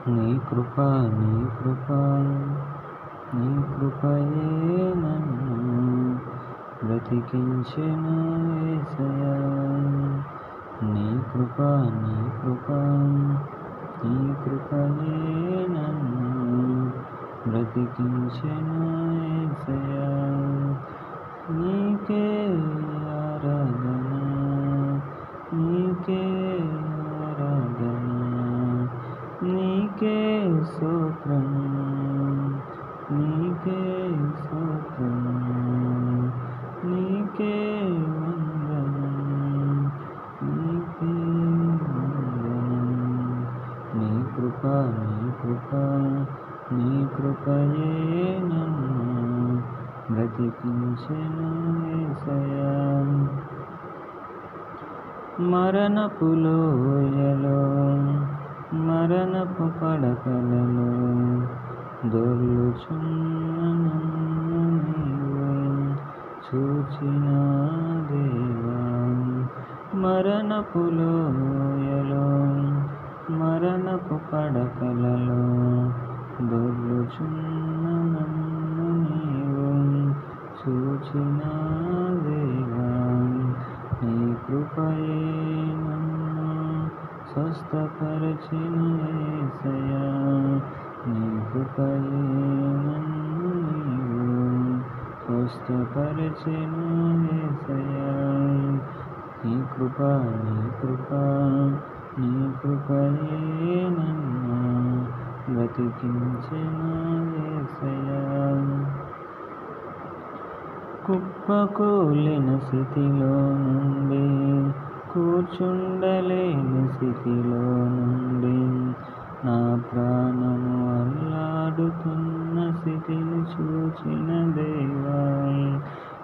నీ కృప నీ కృప నీ కృపయే నన్ను బ్రతికించెను యేసయ్యా. నీ కృప నీ కృప నీ కృపయే నన్ను బ్రతికించెను యేసయ్యా. నీకే ఆరాధన నీకే ఆరాధన నీకే స్తోత్రం నీకే స్తోత్రం నీకే వందనం నీకే వందనం. నీ కృప నీ కృప నీ కృపయే నన్ను బ్రతికించెను యేసయ్యా. మరణపు లోయలో మరణపు పడకలలో దొర్లుచున్న నన్ను నీవు చూచిన దేవా. మరణపు లోయలో మరణపు పడకలలో దొర్లుచున్న నన్ను నీవు చూచిన దేవా. నీ కృపయే నన్ను స్వస్థపరచిన యేసయ్యా. నీ కృపయే నన్ను నీవు స్వస్థపరచిన యేసయ్యా. నీ కృప నీ కృప నీ కృపయే నన్ను బ్రతికించిన యేసయ్యా. కుప్పకూలిన స్థితిలో నుండి కూర్చుండలేని స్థితిలో నుండి నా ప్రాణము అల్లాడుతున్న స్థితిని చూచిన దేవా.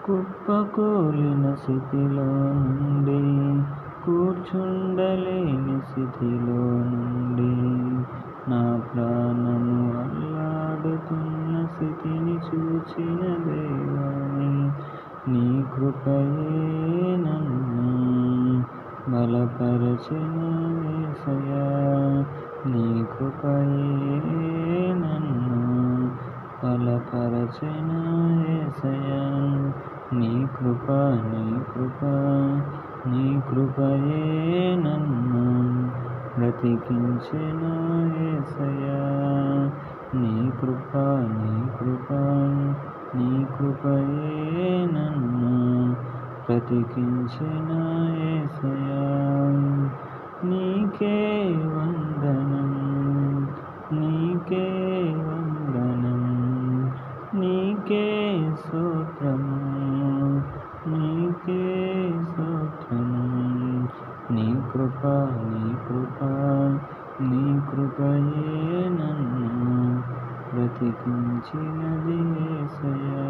కుప్పకూలిన స్థితిలో నుండి కూర్చుండలేని స్థితిలో నుండి నా ప్రాణము అల్లాడుతున్న స్థితిని చూచిన దేవా. నీ కృపయే నన్ను బలపరచెను యేసయ్యా. నీ కృపయే నన్ను బలపరచెను యేసయ్యా. నీ కృప నీ కృప నీ కృపయే నన్ను బ్రతికించెను యేసయ్యా. నీ కృప నీ కృప నీ కృపయే నన్ను బ్రతికించెను యేసయ్యా. నీకే వందనం నీకే వందనం నీకే స్తోత్రం నీకే స్తోత్రం. నీ కృప నీ కృప నీ కృపయే నన్ను బ్రతికించినది యేసయ్యా.